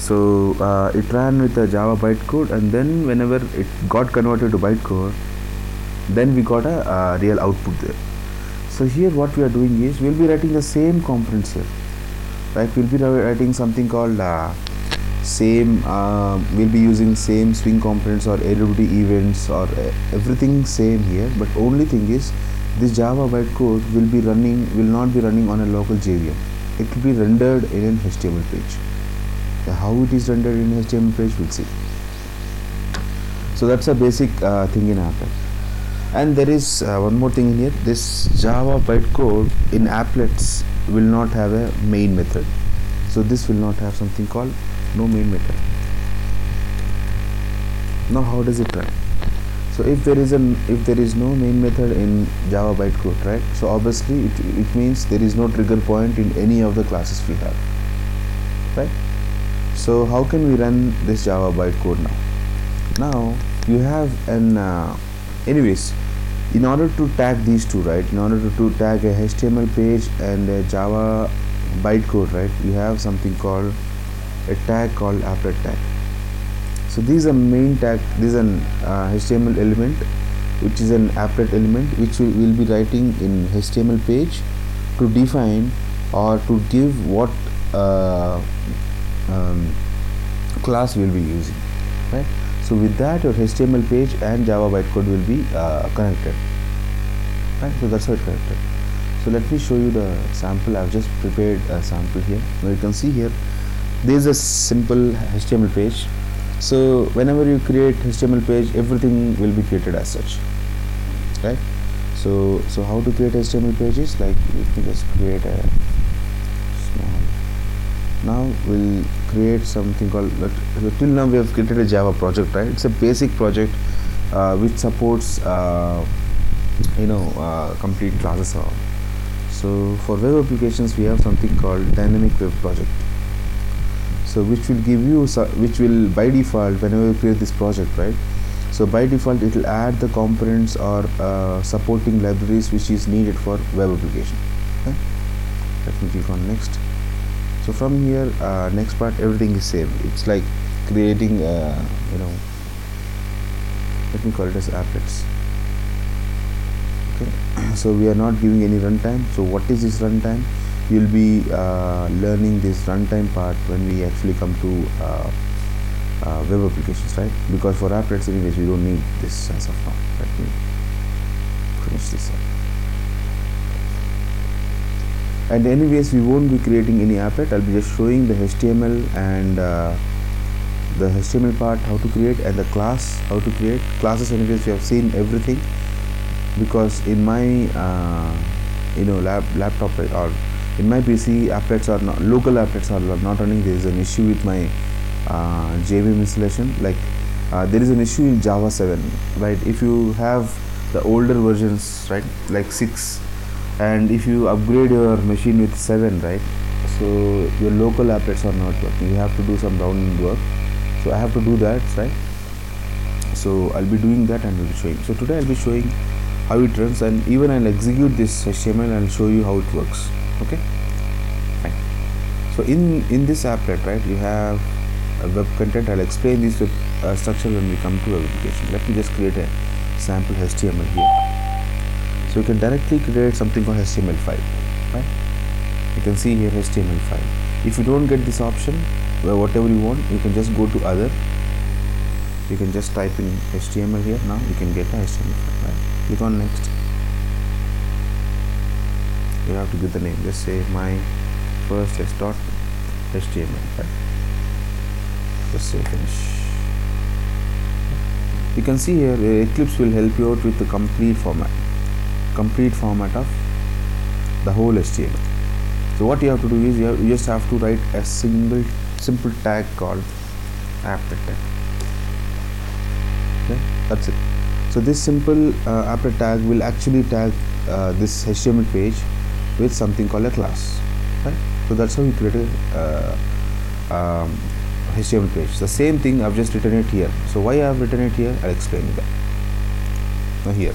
So it ran with a Java bytecode, and then whenever it got converted to bytecode, then we got a real output there. So here what we are doing is we'll be writing the same components here, right? We'll be writing something called we'll be using same swing components or AWT events or everything same here, but only thing is this Java bytecode will not be running on a local JVM. It will be rendered in an HTML page. How it is rendered in HTML page, we'll see. So that's a basic thing in Applet. And there is one more thing in here. This Java bytecode in Applets will not have a main method. So this will not have something called no main method. Now how does it run? So if there is no main method in Java bytecode, right? So obviously it means there is no trigger point in any of the classes we have, right? So how can we run this Java bytecode now? Now you have an anyways, in order to tag these two, right? In order to tag a HTML page and a Java bytecode, right? You have something called a tag called applet tag. So these are main tag. This is an HTML element, which is an applet element, which we will be writing in HTML page to define or to give what class we will be using, right? So with that, your HTML page and Java bytecode will be connected, right? So that's how it's connected. So let me show you the sample. I've just prepared a sample here. Now you can see here, there is a simple HTML page. So whenever you create HTML page, everything will be created as such, right? So how to create HTML pages? Like, let me just create a small. Now we'll create something called, till now we have created a Java project, right? It's a basic project which supports complete classes. So for web applications we have something called dynamic web project. So which will give you, which will by default, whenever you create this project, right? So by default it will add the components or supporting libraries which is needed for web application. Okay? Let me click on next. So from here, next part, everything is same. It's like creating let me call it as applets. Okay. So we are not giving any runtime. So what is this runtime? You'll be learning this runtime part when we actually come to web applications, right? Because for applets anyways we don't need this as of now. Let me finish this up. And anyways we won't be creating any applet. I'll be just showing the HTML and the HTML part how to create, and the class how to create. Classes anyways we have seen everything, because in my laptop or in my PC, applets are not, local applets are not running. There is an issue with my JVM installation. Like there is an issue in Java 7, right? If you have the older versions, right, like 6, and if you upgrade your machine with 7, right, so your local applets are not working. You have to do some rounding work. So I have to do that, right? So I'll be doing that and I'll be showing. So today I'll be showing how it runs, and even I'll execute this HTML and I'll show you how it works. Okay, fine. So in this applet, right, you have a web content. I'll explain this web structure when we come to web application. Let me just create a sample HTML here. So you can directly create something called HTML5, right? You can see here HTML5. If you don't get this option, well, whatever you want, you can just go to other. You can just type in HTML here. Now you can get a HTML5, right? Click on next. You have to give the name. Just say my first HTML, right? Just say finish. You can see here Eclipse will help you out with the complete format of the whole HTML. So what you have to do is you just have to write a simple tag called applet tag. Okay, that's it. So this simple applet tag will actually tag this HTML page with something called a class, right? So that's how you create a HTML page. The same thing I've just written it here. So why I've written it here, I'll explain you that. Now here,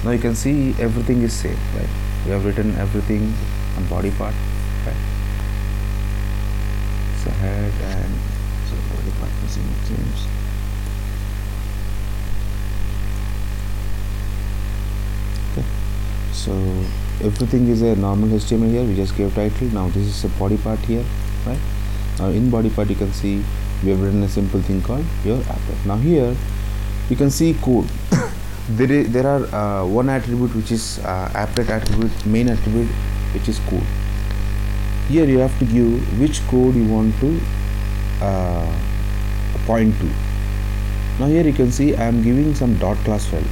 now you can see everything is same, right? We have written everything on body part, right? So head and themes. Okay, so everything is a normal HTML here. We just gave title. Now this is a body part here, right? Now in body part you can see we have written a simple thing called your applet. Now here you can see code. there are one attribute which is applet attribute, main attribute, which is code. Here you have to give which code you want to point to. Now here you can see I am giving some dot class file,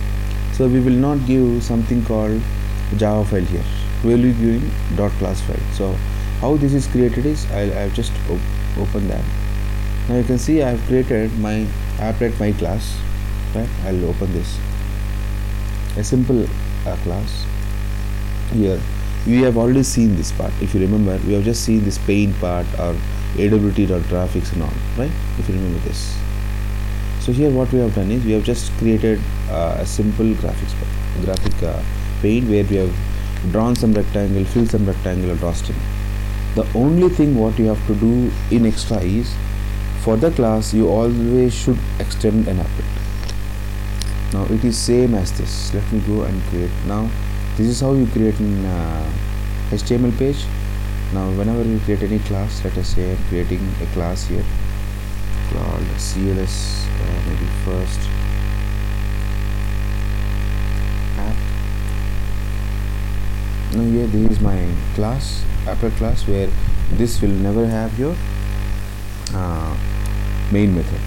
so we will not give something called Java file here. We will be giving dot class file. So how this is created is I'll just open that. Now you can see I have created my applet my class, right? I'll open this, a simple class. Here we have already seen this part. If you remember, we have just seen this paint part or awt.graphics and all, right? If you remember this. So here what we have done is we have just created a simple graphic pane where we have drawn some rectangle, filled some rectangle, or draw string. The only thing what you have to do in extra is, for the class you always should extend an applet. Now it is same as this. Let me go and create. Now this is how you create an HTML page. Now whenever you create any class, let us say I'm creating a class here called CLS, maybe first app. Now here this is my class, applet class, where this will never have your main method.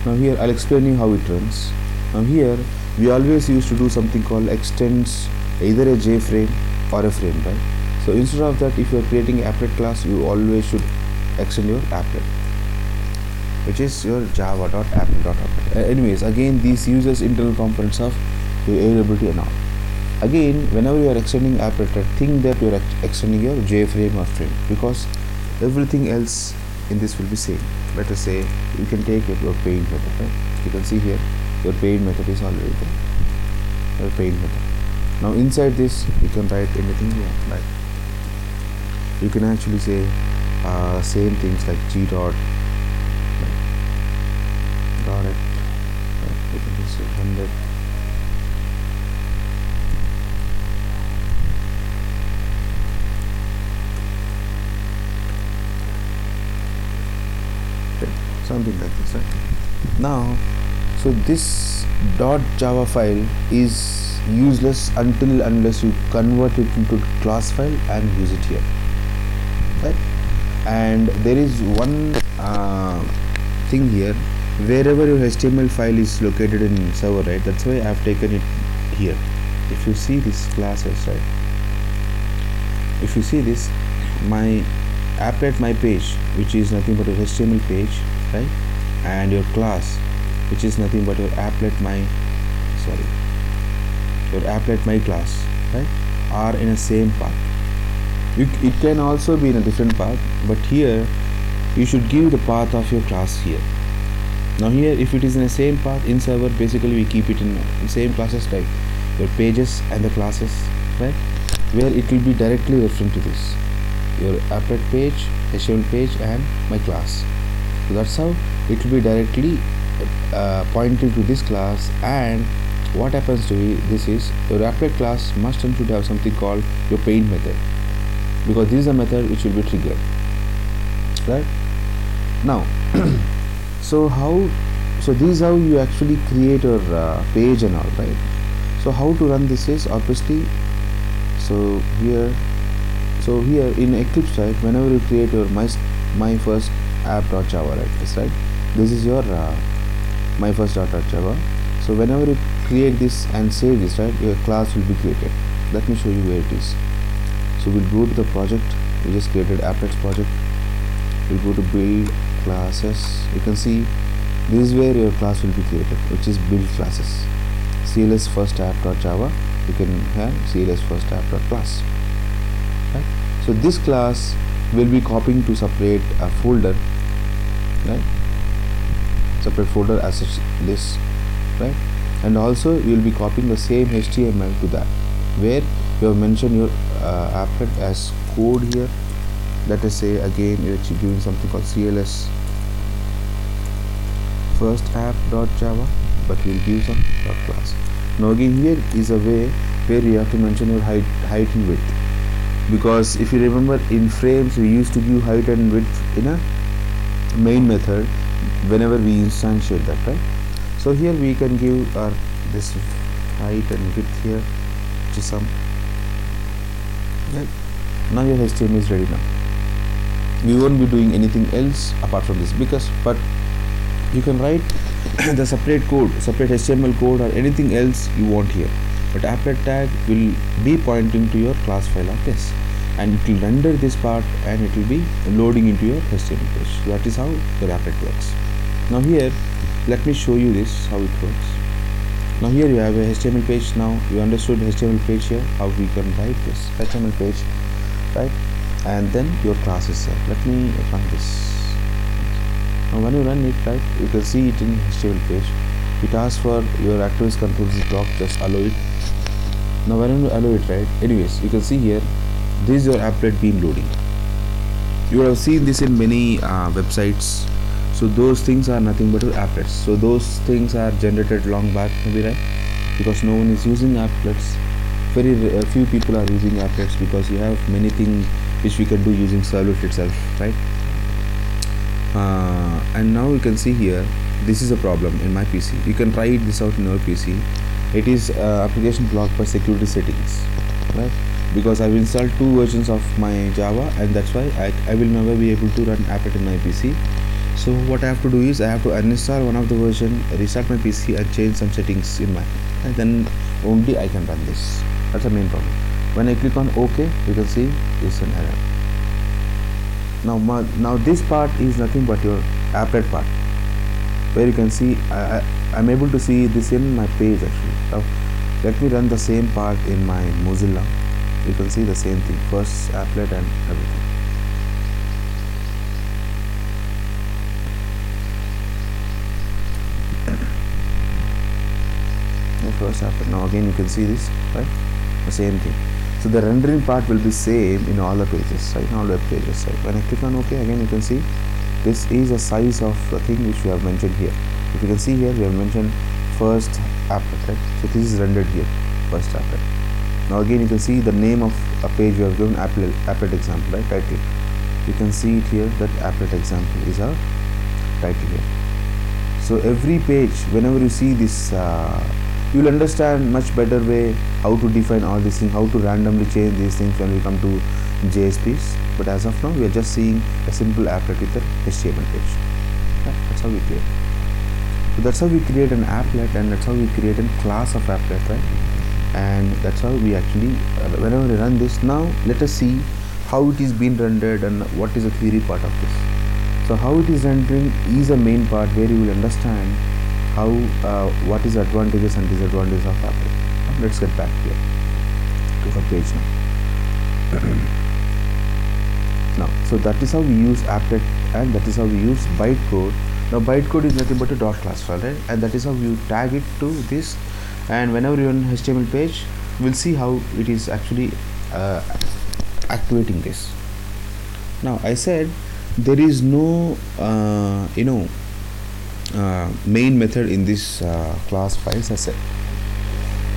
Now here I'll explain you how it runs. Now here we always used to do something called extends either a JFrame or a frame, right? So instead of that, if you are creating an applet class, you always should extend your applet, which is your java.applet.applet. Anyways, again these uses internal components of your availability and all. Again, whenever you are extending applet, think that you are extending your JFrame or frame, because everything else in this will be same. Let us say you can take your paint method, right? You can see here your paint method is already there, your paint method. Now inside this you can write anything you want, right? You can actually say same things like g dot, right? You can just say 100. Okay, something like this, right? Now, so this .java file is useless unless you convert it into class file and use it here, right? And there is one thing here, wherever your HTML file is located in server, right? That's why I have taken it here. If you see this classes, right? If you see this, my applet my page, which is nothing but a HTML page, right? And your class, which is nothing but your applet my class, right, are in a same path. It can also be in a different path, but here you should give the path of your class here. Now here, if it is in the same path in server, basically we keep it in the same classes like your pages and the classes, right, where it will be directly referring to this, your applet page, HTML page, and my class. So that's how it will be directly pointing to this class. And what happens to this is your applet class must and should have something called your paint method, because this is a method which will be triggered, right? Now so this is how you actually create your page and all, right? So how to run this is obviously, so here in Eclipse, right, whenever you create your my first app.java, right, this, right, this is your my first app.java. So whenever you create this and save this, right, your class will be created. Let me show you where it is. So we'll go to the project. We just created applets project. We'll go to build classes. You can see this is where your class will be created, which is build classes. CLS first app.java. You can have CLS first app.class. Right? So this class will be copying to separate a folder, right? Separate folder as such, this, right? And also you will be copying the same HTML to that, where you have mentioned your applet as code here. Let us say again you're doing something called CLS first app.java, but we'll give some dot class. Now again here is a way where you have to mention your height and width, because if you remember in frames we used to give height and width in a main method whenever we instantiate that, right? So here we can give our this height and width here, which is some, right? Now your HTML is ready. Now we won't be doing anything else apart from this, but you can write the separate HTML code or anything else you want here, but applet tag will be pointing to your class file like this, and it will render this part and it will be loading into your HTML page. So that is how your applet works. Now here let me show you this how it works. Now here you have a HTML page. Now you understood HTML page here, how we can write this HTML page, right? And then your class is there. Let me run this. Now when you run it, right, you can see it in HTML page. It asks for your activist controls block, just allow it. Now when you allow it, right, anyways, you can see here this is your applet being loading. You have seen this in many websites. So those things are nothing but your applets. So those things are generated long back, maybe, right? Because no one is using applets. Very few people are using applets, because you have many things which we can do using servlet itself, right? And now you can see here, this is a problem in my PC. You can try this out in your PC. It is application blocked by security settings, right? Because I've installed 2 versions of my Java, and that's why I will never be able to run applet in my PC. So what I have to do is I have to uninstall one of the version, restart my PC and change some settings in mine, and then only I can run this. That's the main problem. When I click on OK, you can see it's an error. Now this part is nothing but your applet part, where you can see I'm able to see this in my page actually. Now let me run the same part in my Mozilla. You can see the same thing, first applet and everything. First applet. Now again you can see this, right? The same thing. So the rendering part will be same in all the pages, right? In all web pages, right? When I click on OK, again you can see this is a size of the thing which we have mentioned here. If you can see here, we have mentioned first applet, right? So this is rendered here, first applet. Now again you can see the name of a page we have given, applet example, right? Title. You can see it here that applet example is our title here. So every page, whenever you see this, you will understand much better way how to define all these things, how to randomly change these things when we come to JSPs. But as of now, we are just seeing a simple applet with an HTML page. Yeah, that's how we create. So that's how we create an applet, and that's how we create a class of applet, right? And that's how we actually, whenever we run this, now let us see how it is being rendered and what is the theory part of this. So how it is rendering is a main part where you will understand how what is advantages and disadvantages of applet. Let's get back here to our page now. So that is how we use applet, and that is how we use bytecode. Now bytecode is nothing but a dot class file, right? And that is how you tag it to this, and whenever you run HTML page, we'll see how it is actually activating this. Now I said there is no main method in this class files, I said.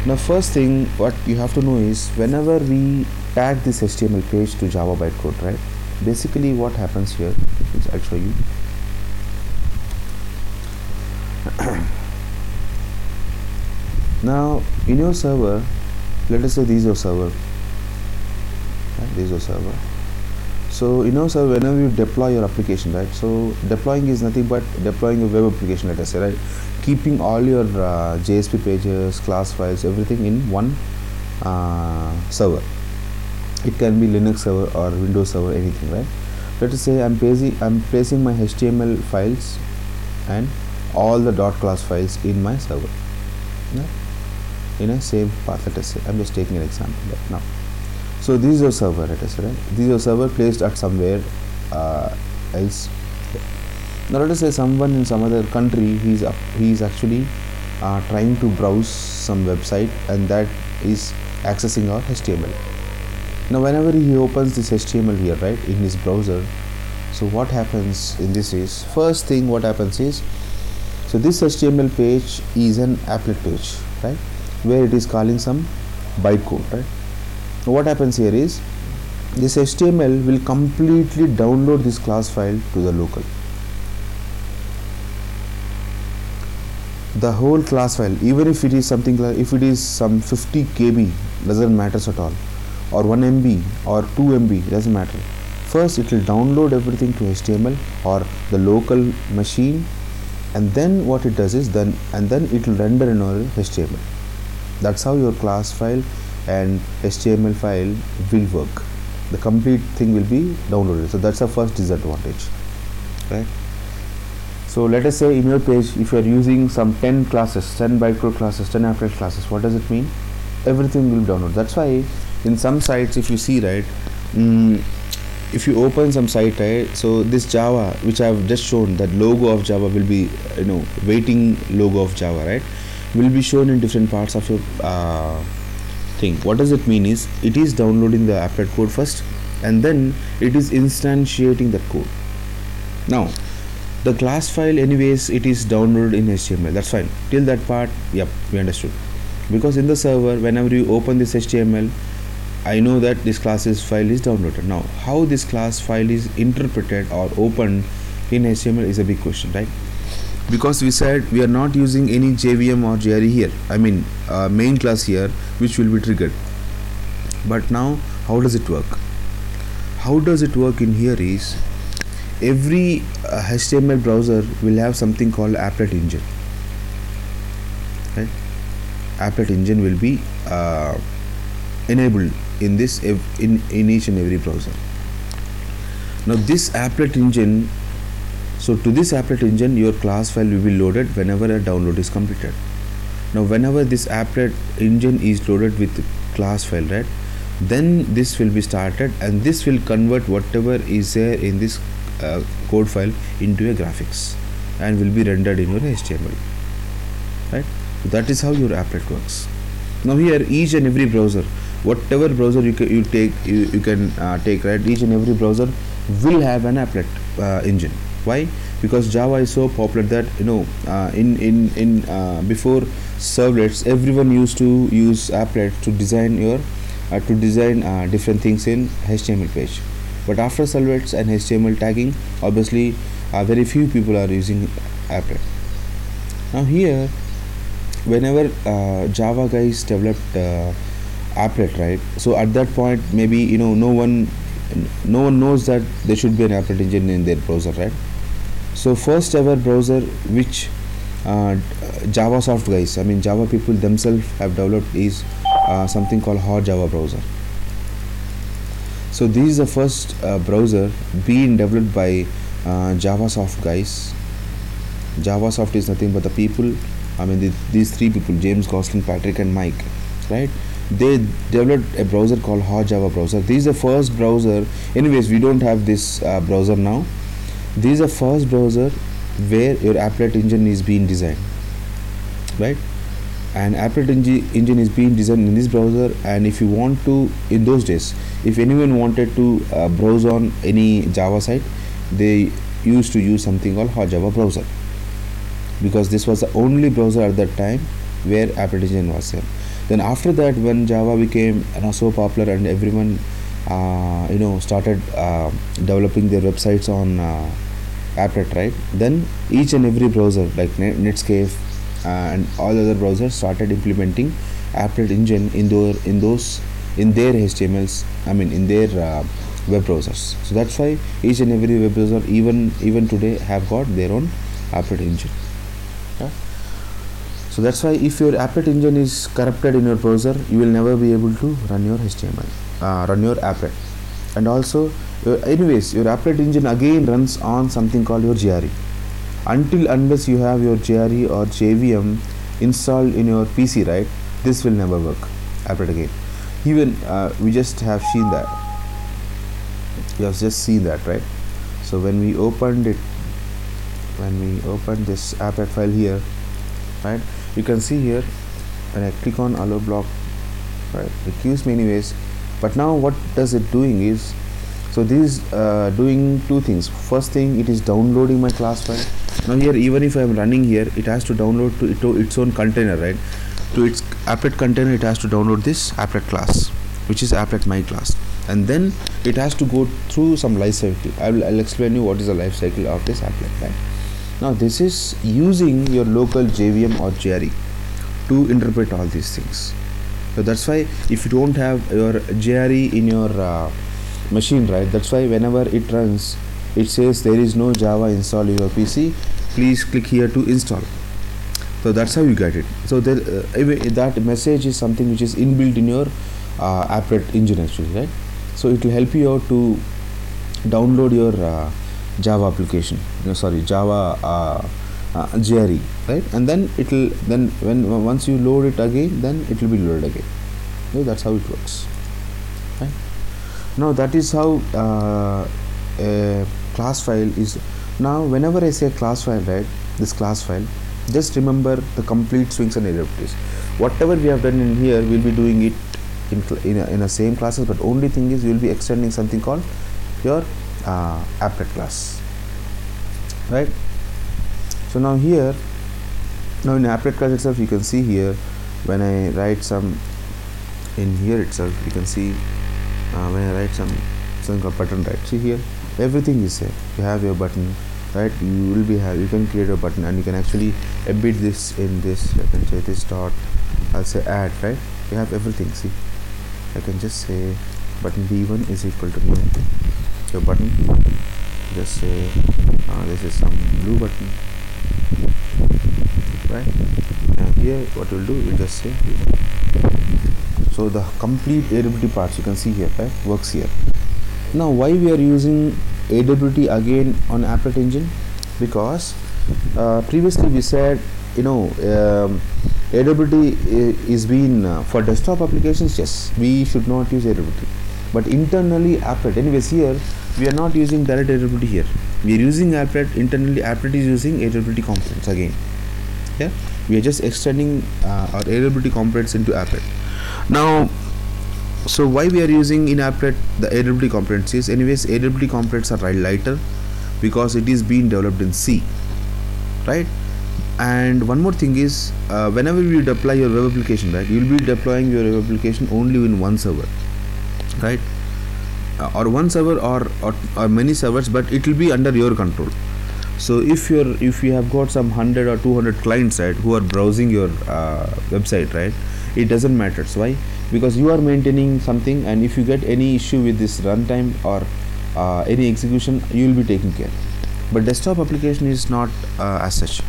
Now first thing what you have to know is, whenever we tag this HTML page to Java bytecode, right, basically what happens here is, I'll show you. Now in your server, let us say this is your server, right? This is your server. So in your server, whenever you deploy your application, right, so deploying is nothing but deploying a web application, let us say, right, keeping all your JSP pages, class files, everything in one server. It can be Linux server or Windows server, anything, right? Let us say I'm placing my HTML files and all the dot class files in my server, yeah, in a same path. Let us say I'm just taking an example right now. So this is your server, let us say, right? This is your server placed at somewhere else. Now let us say someone in some other country, he's actually trying to browse some website, and that is accessing our HTML. Now whenever he opens this HTML here, right, in his browser, so what happens in this is, first thing what happens is, So this HTML page is an applet page, right, where it is calling some bytecode, right. So what happens here is this HTML will completely download this class file to the local. The whole class file, even if it is something like, if it is some 50 KB, doesn't matter at all, or 1 MB or 2 MB, doesn't matter. First it will download everything to HTML or the local machine, and then what it does is then it will render in our HTML. That's how your class file and HTML file will work. The complete thing will be downloaded. So that's the first disadvantage, right. So let us say in your page, if you are using some 10 classes, 10 bytecode classes, 10 applet classes, what does it mean? Everything will download. That's why in some sites, if you see, right, if you open some site, right, so this Java which I have just shown, that logo of Java will be, waiting logo of Java, right, will be shown in different parts of your thing. What does it mean is, it is downloading the applet code first, and then it is instantiating that code. Now the class file, anyways, it is downloaded in HTML. That's fine. Till that part, yep, we understood. Because in the server, whenever you open this HTML, I know that this class's file is downloaded. Now, how this class file is interpreted or opened in HTML is a big question, right? Because we said we are not using any JVM or JRE here. I mean, main class here, which will be triggered. But now, how does it work? How does it work in here is, every HTML browser will have something called applet engine, right? Applet engine will be enabled in this in each and every browser. Now this applet engine, so to this applet engine, your class file will be loaded whenever a download is completed. Now whenever this applet engine is loaded with the class file, right, then this will be started, and this will convert whatever is there in this code file into a graphics, and will be rendered in your HTML, right. So that is how your applet works. Now here, each and every browser, whatever browser you can take, right, each and every browser will have an applet engine. Why? Because Java is so popular that before servlets, everyone used to use applet to design your different things in HTML page. But after servlets and HTML tagging, obviously very few people are using applet. Now here, whenever Java guys developed applet, right, so at that point, maybe no one knows that there should be an applet engine in their browser, right. So first ever browser which JavaSoft guys, I mean Java people themselves have developed is something called Hot Java browser. So this is the first browser being developed by JavaSoft guys. JavaSoft is nothing but the people, I mean these three people, James, Gosling, Patrick and Mike, right, they developed a browser called Hot Java browser. This is the first browser, anyways we don't have this browser now. This is the first browser where your applet engine is being designed, right, and applet engine is being designed in this browser. And if you want to, in those days, if anyone wanted to browse on any Java site, they used to use something called Hot Java browser, because this was the only browser at that time where applet engine was there. Then after that, when Java became so popular and everyone started developing their websites on applet, right, then each and every browser like Netscape and all other browsers started implementing applet engine in their HTMLs, I mean in their web browsers. So that's why each and every web browser even today have got their own applet engine. Yeah? So that's why if your applet engine is corrupted in your browser, you will never be able to run your HTML, run your applet. And also anyways, your applet engine again runs on something called your JRE. Unless you have your JRE or JVM installed in your PC, right, this will never work, applet again. Even we just have seen that, you have just seen that, right. So when we opened this applet file here, right, you can see here when I click on allow block, right, it gives me anyways. But now what does it doing is, so this is doing two things. First thing, it is downloading my class file, Now here, even if I am running here, it has to download to its own container, right? To its applet container, it has to download this applet class, which is applet my class, and then it has to go through some life cycle. I'll explain you what is the life cycle of this applet, right? Now this is using your local JVM or JRE to interpret all these things. So that's why if you don't have your JRE in your machine, right, that's why whenever it runs, it says there is no Java installed in your PC, please click here to install. So that's how you get it. So that message is something which is inbuilt in your applet engine actually, right? So it will help you out to download your Java application, Java JRE, right? And then it will once you load it again, then it will be loaded again. Okay, that's how it works, right? Now that is how a class file is. Now whenever I say class file, right, this class file, just remember the complete swings and irregularities. Whatever we have done in here, we'll be doing it in a same classes, but only thing is we'll be extending something called your applet class, right? So now here, now in applet class itself, you can see here when I write some in here itself, you can see when I write something called button, right? See here, everything is there. You have your button, right? You can create a button, and you can actually embed this in this. I can say this dot, I'll say add, right? You have everything. See, I can just say button b1 is equal to new your button. Just say this is some blue button, right? And here what we'll do, we'll just say so the complete AWT parts you can see here, right, works here. Now why we are using AWT again on applet engine? Because previously we said, AWT is been for desktop applications. Yes, we should not use AWT, but internally applet, anyways, here we are not using direct AWT here. We are using applet internally. Applet is using AWT components again. Yeah, we are just extending our AWT components into applet. Now, so why we are using in applet the AWT components is, anyways, AWT components are lighter because it is being developed in C, right? And one more thing is, whenever you deploy your web application, right, you will be deploying your web application only in one server, right? Or one server or many servers, but it will be under your control. So if you have got some 100 or 200 clients, right, who are browsing your website, right, it doesn't matter. So why? Because you are maintaining something, and if you get any issue with this runtime or any execution, you will be taking care. But desktop application is not as such,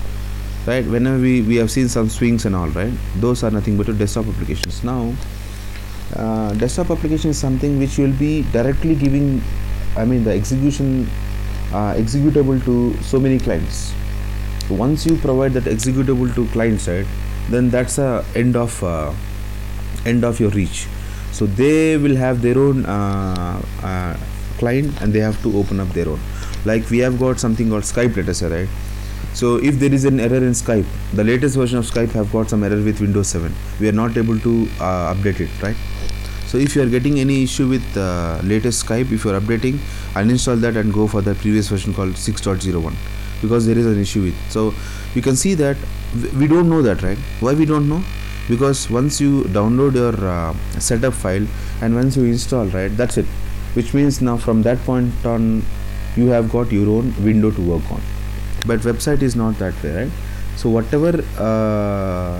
right? Whenever we have seen some swings and all, right, those are nothing but desktop applications. Now desktop application is something which will be directly giving, the execution executable to so many clients. Once you provide that executable to client side, then that's a end of your reach. So they will have their own client, and they have to open up their own. Like we have got something called Skype, let us say, right? So if there is an error in Skype, the latest version of Skype have got some error with Windows 7, we are not able to update it, right? So if you are getting any issue with latest Skype, if you are updating, uninstall that and go for the previous version called 6.01, because there is an issue with. So you can see that we don't know that, right? Why we don't know? Because once you download your setup file and once you install, right, that's it. Which means now from that point on, you have got your own window to work on. But website is not that way, right? So whatever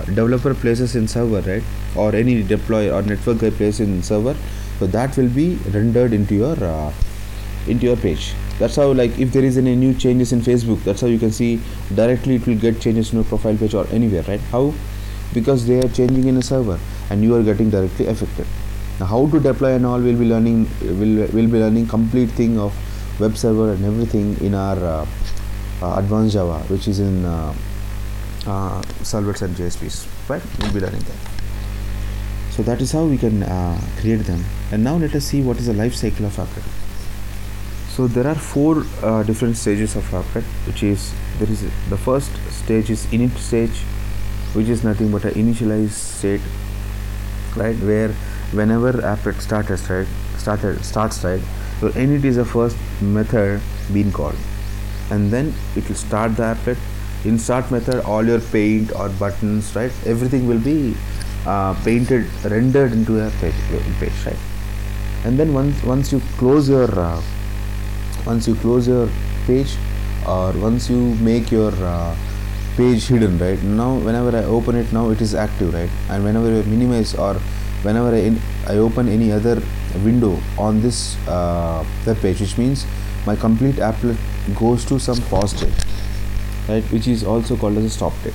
developer places in server, right, or any deploy or network guy places in server, so that will be rendered into your page. That's how, like, if there is any new changes in Facebook, that's how you can see directly it will get changes in your profile page or anywhere, right? How? Because they are changing in a server and you are getting directly affected. Now how to deploy and all, we'll be learning complete thing of web server and everything in our advanced Java, which is in servlets and JSPs, right? We'll be learning that. So that is how we can create them. And now let us see what is the life cycle of applet. So there are 4 different stages of applet, which is, the first stage is init stage, which is nothing but an initialized state, right, where whenever applet starts, right, your init is the first method being called. and then it will start the applet. In start method, all your paint or buttons, right, everything will be painted, rendered into a page, right? And then once you close your page, or once you make your page hidden, right, now whenever I open it, now it is active, right? And whenever I minimize, or whenever I open any other window on this web page, which means my complete applet goes to some pause state, right, which is also called as a stop state.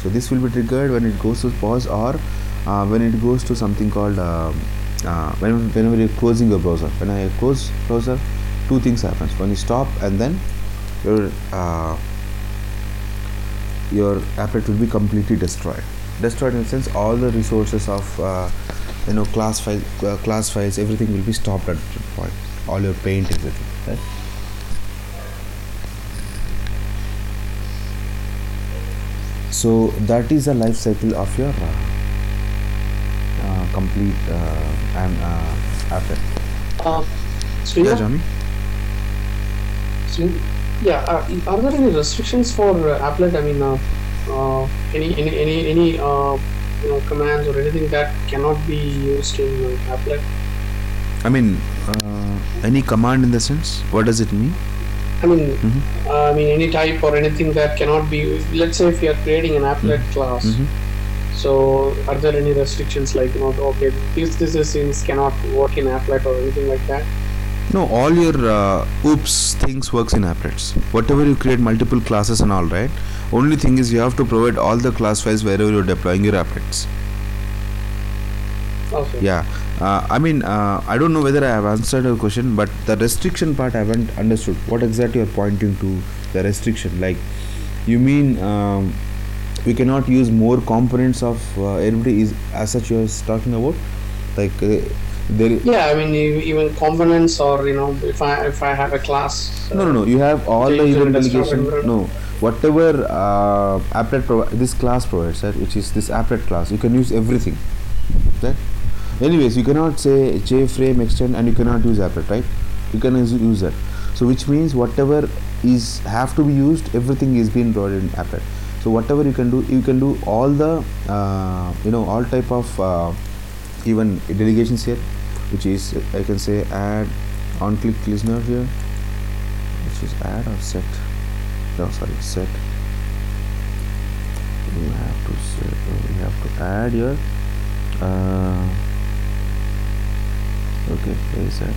So this will be triggered when it goes to pause, or when it goes to something called whenever you're closing your browser. When I close browser, two things happens. When you stop, and then your applet will be completely destroyed in the sense all the resources of class files, everything will be stopped at that point, all your paint, everything, right? So that is the life cycle of your complete applet. So Yeah, Johnny. So are there any restrictions for applet? I mean, any commands or anything that cannot be used in applet? I mean, any command in the sense, what does it mean? I mean, any type or anything that cannot be. Let's say if you are creating an applet class. So are there any restrictions like okay, these things cannot work in applet or anything like that? No, all your oops things works in applets. Whatever you create multiple classes and all, right? Only thing is you have to provide all the class files wherever you're deploying your applets. Okay. Yeah. I don't know whether I have answered your question, but the restriction part I haven't understood. What exactly you're pointing to, the restriction? Like, you mean we cannot use more components of everybody is as such you're talking about? Like I mean, even components, or if I have a class. No. You have all the event delegation. No, whatever applet this class provides, right, which is this applet class, you can use everything, right? Anyways, you cannot say JFrame extend and you cannot use applet, right? You can use that. So which means whatever is have to be used, everything is being provided in applet. So whatever you can do all the all type of even delegations here, which is I can say add on click listener here, which is add or set. No, sorry, set. We have to add your okay, where is that?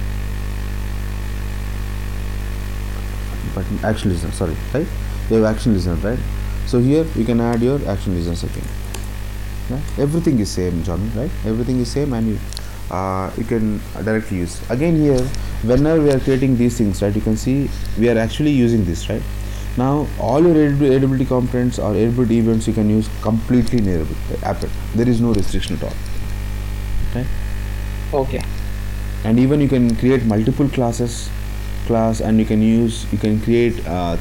But action listener, sorry, right? You have action listener, right? So here you can add your action listeners again. Right? Everything is same, Johnny, right? Everything is same, and you can directly use. Again here, whenever we are creating these things, right, you can see we are actually using this, right? Now all your editability components or editability events you can use completely in applet. There is no restriction at all, right? Okay. And even you can create multiple class, and you can create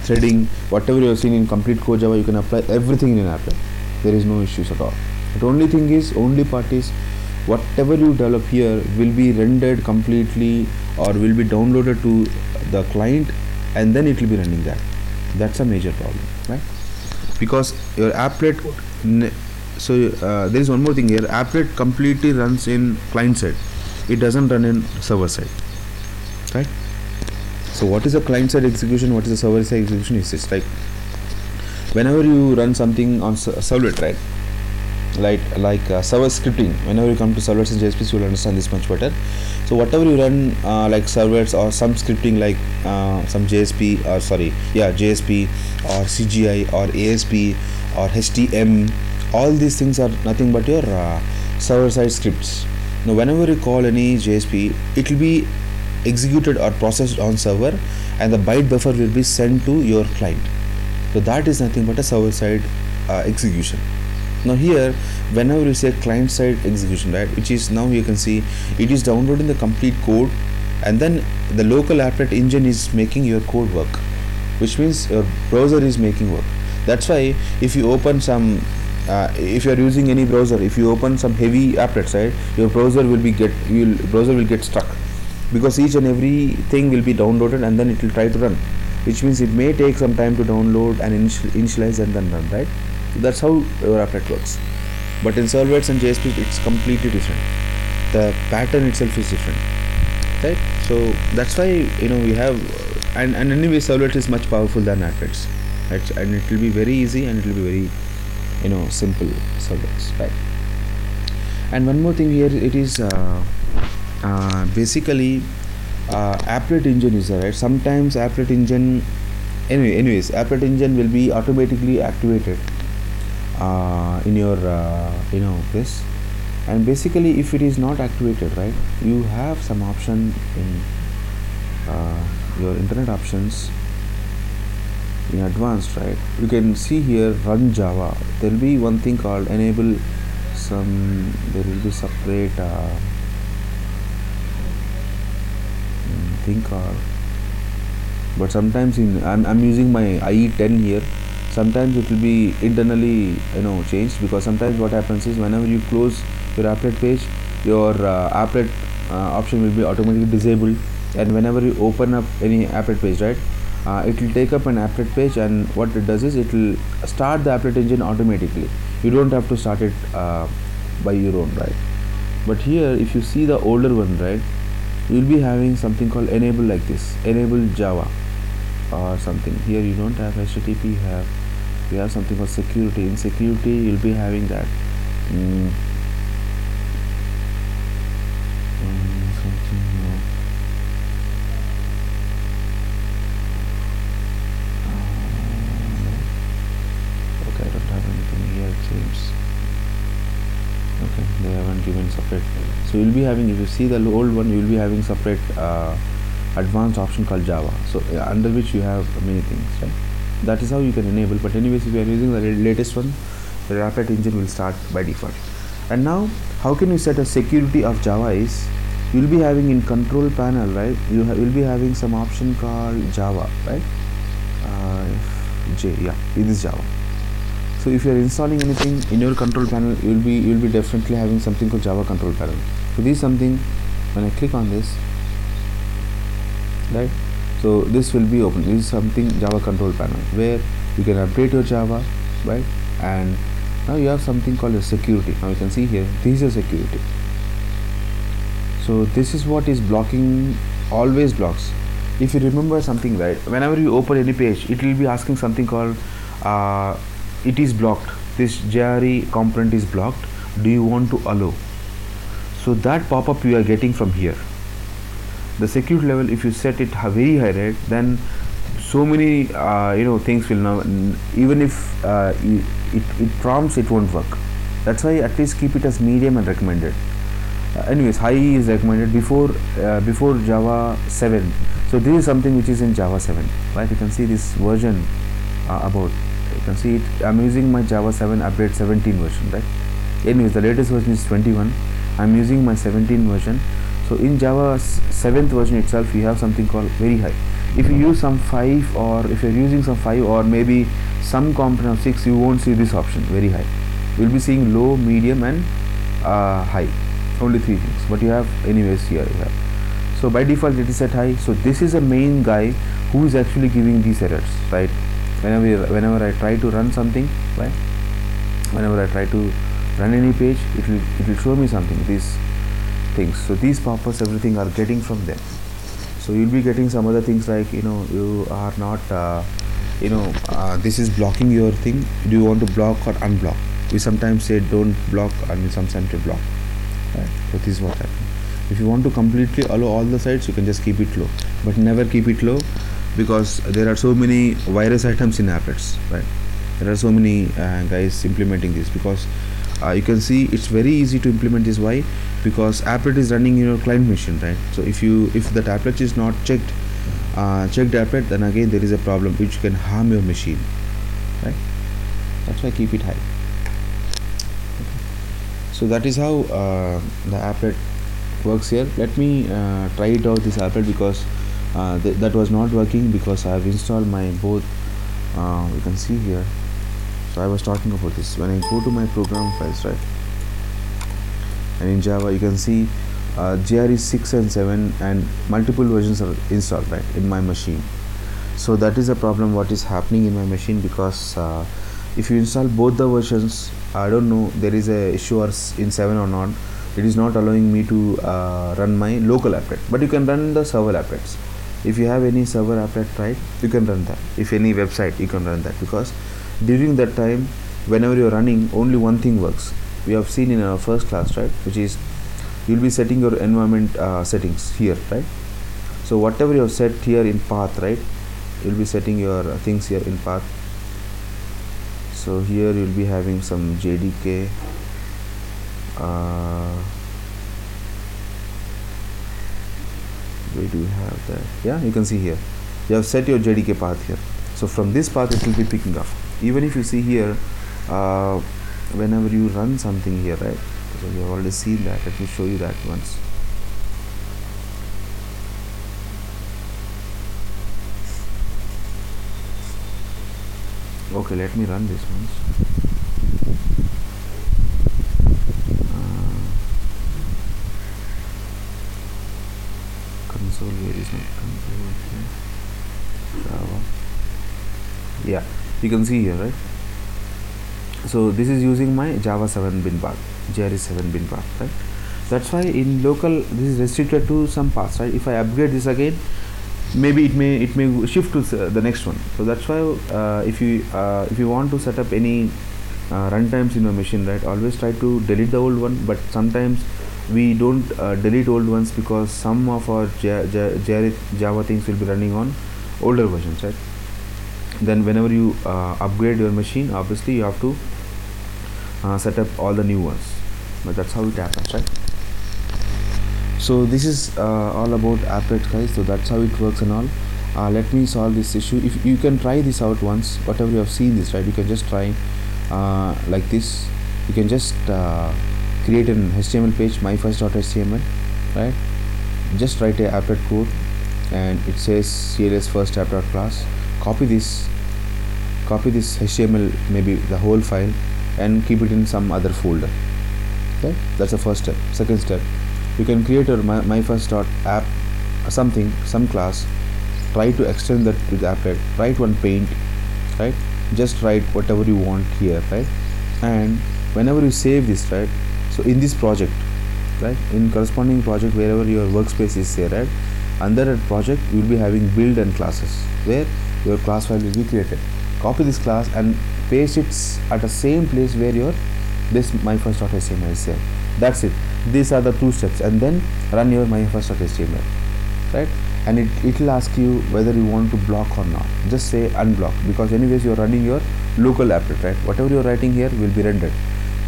threading. Whatever you have seen in complete core Java, you can apply everything in applet. There is no issues at all. The only part is whatever you develop here will be rendered completely or will be downloaded to the client, and then it will be running that. That's a major problem, right? Because your applet there is one more thing here. Applet completely runs in client side. It doesn't run in server side, right? So what is a client side execution, what is a server side execution? Is this like whenever you run something on servlet, right, like server scripting, whenever you come to servlets and JSPs, you will understand this much better. So whatever you run like servlets or some scripting like some JSP or CGI or ASP or HTM, all these things are nothing but your server side scripts. Now whenever you call any JSP, it will be executed or processed on server, and the byte buffer will be sent to your client. So that is nothing but a server side execution. Now here, whenever you say client side execution, right, which is now you can see it is downloading the complete code, and then the local applet engine is making your code work, which means your browser is making work. That's why if you open some if you are using any browser, if you open some heavy applets, right, your browser will get stuck, because each and every thing will be downloaded and then it will try to run. which means it may take some time to download and initialize and then run, right? That's how your applet works. But in servlets and JSP, it's completely different. The pattern itself is different, right? So that's why we have, and anyway, servlet is much powerful than applets, right? And it will be very easy and it will be very simple servlets, right? And one more thing here, it is basically applet engine is there, right? Sometimes applet engine, anyways, applet engine will be automatically activated in your this. And basically, if it is not activated, right, you have some option in your internet options in advanced, right? You can see here run Java. There will be one thing called enable some. There will be separate thing called. But sometimes I'm using my IE10 here. Sometimes it will be internally changed, because sometimes what happens is whenever you close your applet page, your applet option will be automatically disabled, and whenever you open up any applet page, right, it will take up an applet page, and what it does is it will start the applet engine automatically. You don't have to start it by your own, right? But here, if you see the older one, right, you will be having something called enable, like this, enable Java or something. Here you don't have HTTP, you have something called security. In security, you'll be having that something okay, I don't have anything here, it seems. Okay, they haven't given separate. So you'll be having, if you see the old one, you'll be having separate advanced option called Java, so under which you have many things, right? That is how you can enable. But anyways, if you are using the latest one, the applet engine will start by default. And now, how can you set a security of Java is, you'll be having in control panel, right, you'll be having some option called Java, right? It is Java. So if you are installing anything in your control panel, you'll be definitely having something called Java control panel. So this is something, when I click on this, right, so this will be open. This is something Java control panel, where you can update your Java, right? And now you have something called a security. Now you can see here, this is a security. So this is what is blocking, always blocks. If you remember something, right, whenever you open any page, it will be asking something called it is blocked, this JRE component is blocked, do you want to allow? So that pop-up you are getting from here. The security level, if you set it very high, right, then so many things will now, even if it prompts, it won't work. That's why at least keep it as medium and recommended. Anyways, high is recommended before Java 7. So this is something which is in Java 7, right? You can see this version about. You can see it. I'm using my Java 7 update 17 version, right? Anyways, the latest version is 21. I'm using my 17 version. So in Java 7th version itself, you have something called very high. If you use some 5, or if you're using some 5 or maybe some component of 6, you won't see this option very high. You'll be seeing low, medium and high. Only 3 things. But you have, anyways, here you have. So by default it is set high. So this is a main guy who is actually giving these errors, right? Whenever I try to run something, right? Whenever I try to run any page, it will show me something, these things. So these pop-ups, everything are getting from them. So you'll be getting some other things like you are not this is blocking your thing. Do you want to block or unblock? We sometimes say don't block, and we sometimes say block. Right? So this is what happens. If you want to completely allow all the sites, you can just keep it low, but never keep it low, because there are so many virus items in applets, right? There are so many guys implementing this, because you can see it's very easy to implement this. Why? Because applet is running in your client machine, right? So if that applet is not checked applet, then again there is a problem which can harm your machine, right? That's why keep it high. Okay. So that is how the applet works here. Let me try it out, this applet, because that was not working, because I have installed my both. You can see here. So I was talking about this. When I go to my program files, right, and in Java you can see JRE 6 and 7 and multiple versions are installed, right, in my machine. So that is a problem what is happening in my machine, because if you install both the versions, I don't know, there is a issue in 7 or not. It is not allowing me to run my local applet, but you can run the server applets. If you have any server applet, right, you can run that. If any website, you can run that, because during that time, whenever you're running, only one thing works. We have seen in our first class, right, which is you'll be setting your environment settings here, right. So whatever you have set here in path, right, you'll be setting your things here in path. So here you'll be having some JDK, where do you have that? Yeah, you can see here you have set your JDK path here. So from this path it will be picking up. Even if you see here, whenever you run something here, right, so you have already seen that. Let me show you that once. Okay, let me run this once. Console, where is my console? Java. Yeah, you can see here, right. So this is using my Java 7 bin path, JRE 7 bin path, right. That's why in local this is restricted to some paths, right. If I upgrade this again, maybe it may shift to the next one. So that's why if you want to set up any runtimes in your machine, right, always try to delete the old one. But sometimes we don't delete old ones, because some of our Java things will be running on older versions, right. Then whenever you upgrade your machine, obviously you have to set up all the new ones. But that's how it happens, right. So this is all about applets, guys. So that's how it works and all. Let me solve this issue. If you can try this out once, whatever you have seen this, right, you can just try like this. You can just create an HTML page, myfirst.html, right. Just write a applet code, and it says cls first app.class. Copy this HTML, maybe the whole file, and keep it in some other folder. Okay, that's the first step. Second step, you can create your myfirst.app some class. Try to extend that with applet. Write one paint, right. Just write whatever you want here, right. And whenever you save this, right, so in this project, right, in corresponding project, wherever your workspace is there, right, under that project you will be having build and classes, where your class file will be created. Copy this class and paste it at the same place where your this myfirst.html is there. That's it. These are the 2 steps, and then run your myfirst.html, right. And it will ask you whether you want to block or not. Just say unblock, because anyways you are running your local applet, right. Whatever you are writing here will be rendered.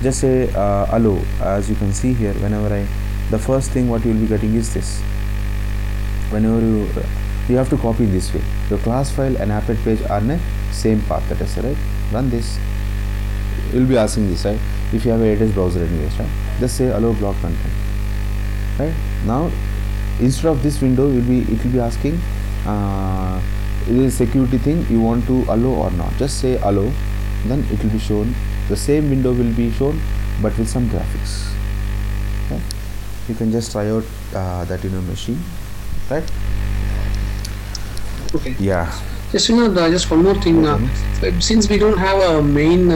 Just say allow. As you can see here, whenever the first thing what you will be getting is this. Whenever you have to copy this way. Your class file and applet page are in the same path, that is right. Run this. You will be asking this, right, if you have a AWS browser anyways, right. Just say allow block content, right. Now instead of this window, it will be asking is security thing you want to allow or not. Just say allow, then it will be shown. The same window will be shown, but with some graphics. Okay, you can just try out that in your machine, right. Okay. Yeah. Just just one more thing. Since we don't have a main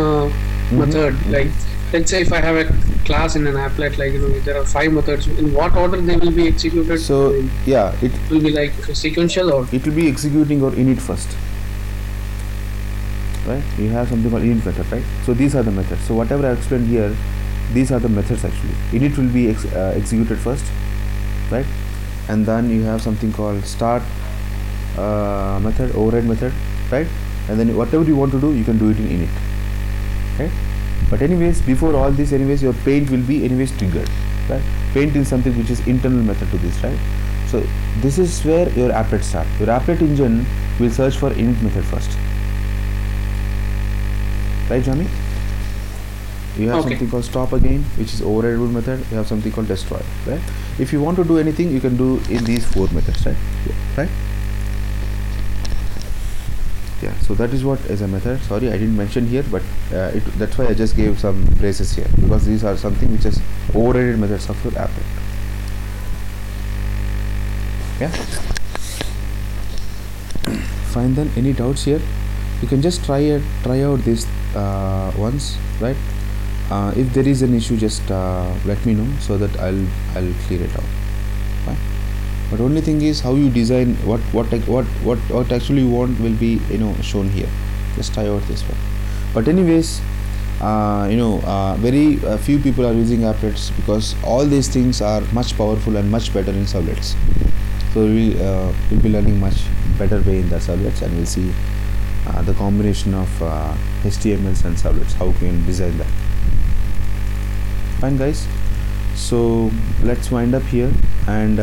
method, like let's say if I have a class in an applet, like there are 5 methods. In what order they will be executed? So yeah, it will be like sequential, or it will be executing your init first, right. You have something called init method, right. So these are the methods. So whatever I explained here, these are the methods actually. Init will be executed first, right, and then you have something called start method, override method, right, and then whatever you want to do, you can do it in init, right. But anyways, before all this, anyways, your paint will be anyways triggered, right. Paint is something which is internal method to this, right. So this is where your applet start. Your applet engine will search for init method first, right, Jami? You have something called stop again, which is override method. You have something called destroy, right. If you want to do anything, you can do in these 4 methods, right. Yeah, so that is what is a method. Sorry, I didn't mention here, but that's why I just gave some phrases here, because these are something which is overridden methods of your applet. Yeah. Fine, then any doubts here? You can just try out this once, right? If there is an issue, just let me know so that I'll clear it out. Fine. But only thing is how you design what actually you want will be shown here. Just try out this one. But anyways, very few people are using applets because all these things are much powerful and much better in servlets. So we'll be learning much better way in the servlets, and we'll see the combination of HTMLs and servlets, how we can design that. Fine guys, so let's wind up here, and